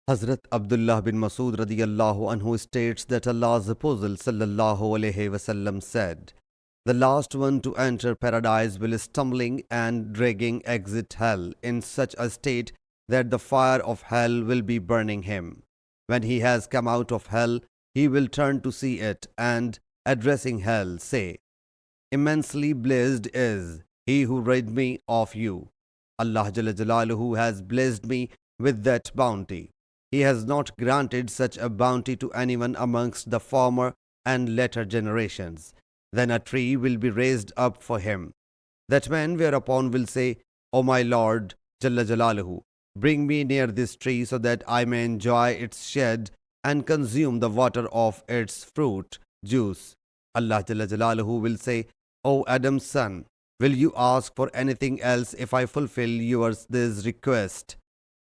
Hazrat Abdullah bin Masud radiyallahu anhu states that Allah's Apostle sallallahu alaihi wasallam said, "The last one to enter paradise will stumbling and dragging exit hell in such a state that the fire of hell will be burning him. When he has come out of hell, he will turn to see it and, addressing hell, say, 'Immensely blessed is he who rid me of you. Allah Jalla Jalaluhu has blessed me with that bounty. He has not granted such a bounty to anyone amongst the former and later generations.' Then a tree will be raised up for him. That man whereupon will say, 'O my Lord Jalla Jalaluhu, bring me near this tree so that I may enjoy its shade and consume the water of its fruit, juice.' Allah Jalla Jalaluhu will say, 'O Adam's son, will you ask for anything else if I fulfill this request?'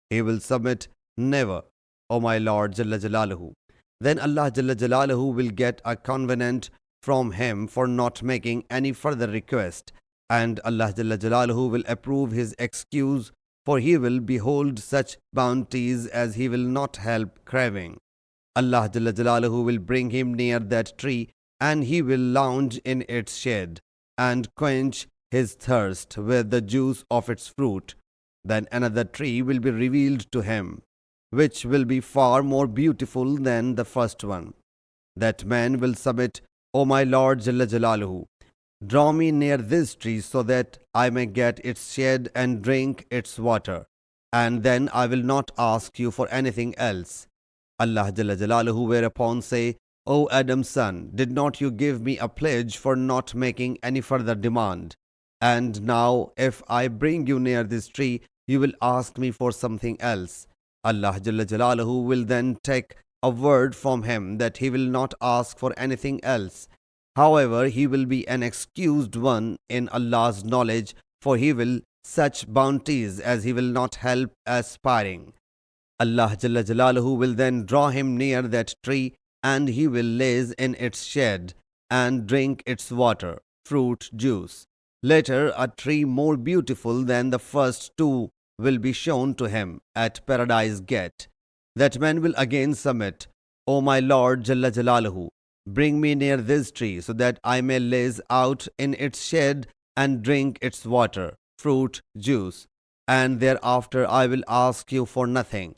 He will submit, 'Never, O my Lord Jalla Jalaluhu.' Then Allah Jalla Jalaluhu will get a covenant from him for not making any further request, and Allah Jalla Jalaluhu will approve his excuse, for he will behold such bounties as he will not help craving. Allah Jalla Jalaluhu will bring him near that tree, and he will lounge in its shade and quench his thirst with the juice of its fruit. Then another tree will be revealed to him, which will be far more beautiful than the first one. That man will submit, 'O my Lord Jalla Jalaluhu, draw me near this tree so that I may get its shade and drink its water, and then I will not ask you for anything else.' Allah Jalla Jalaluhu whereupon say, 'O Adam's son, did not you give me a pledge for not making any further demand? And now if I bring you near this tree, you will ask me for something else.' Allah Jalla Jalaluhu will then take a word from him that he will not ask for anything else. However, he will be an excused one in Allah's knowledge, for he will such bounties as he will not help aspiring. Allah Jalla Jalaluhu will then draw him near that tree, and he will laze in its shade and drink its water, fruit, juice. Later, a tree more beautiful than the first two will be shown to him at Paradise Gate. That man will again submit, 'O my Lord Jalla Jalaluhu, bring me near this tree so that I may laze out in its shade and drink its water, fruit, juice, and thereafter I will ask you for nothing.'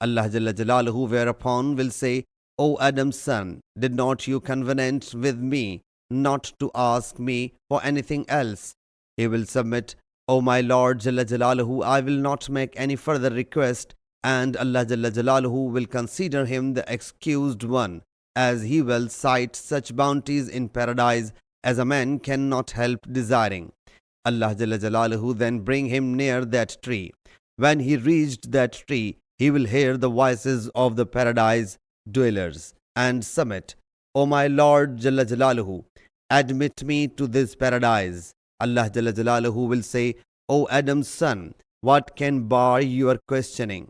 Allah Jalla Jalaluhu whereupon will say, 'O Adam's son, did not you covenant with me not to ask me for anything else?' He will submit, 'O my Lord Jalla Jalaluhu, I will not make any further request,' and Allah Jalla Jalaluhu will consider him the excused one, as he will cite such bounties in paradise as a man cannot help desiring. Allah Jalla Jalaluhu then bring him near that tree. When he reached that tree, he will hear the voices of the paradise dwellers and submit, 'O my Lord Jalla Jalaluhu, admit me to this paradise.' Allah Jalla Jalaluhu will say, 'O Adam's son, what can bar your questioning?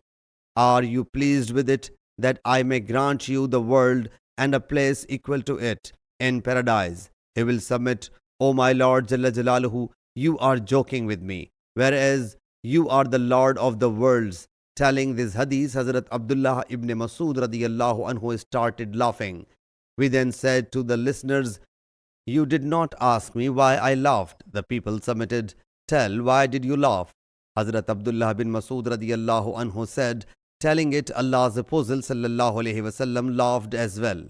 Are you pleased with it, that I may grant you the world and a place equal to it in paradise?' He will submit, 'O my Lord Jalla Jalaluhu, you are joking with me, whereas you are the Lord of the worlds.' Telling this hadith, Hazrat Abdullah ibn Masud radiyallahu anhu started laughing. We then said to the listeners, 'You did not ask me why I laughed.' The people submitted, 'Tell, why did you laugh?' Hazrat Abdullah bin Masud radiyallahu anhu said, telling it, Allah's Apostle sallallahu alaihi wasallam laughed as well.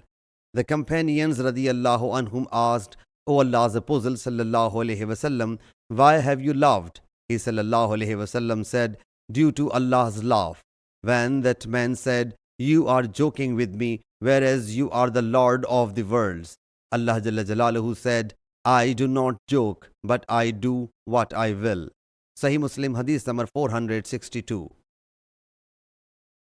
The companions radiyallahu anhum asked, 'O Allah's Apostle sallallahu alaihi wasallam, why have you laughed?' He sallallahu alaihi wasallam said, 'Due to Allah's laugh.' When that man said, 'You are joking with me, whereas you are the Lord of the worlds,' Allah Jalla Jalaluhu said, 'I do not joke, but I do what I will.' Sahih Muslim Hadees number 462.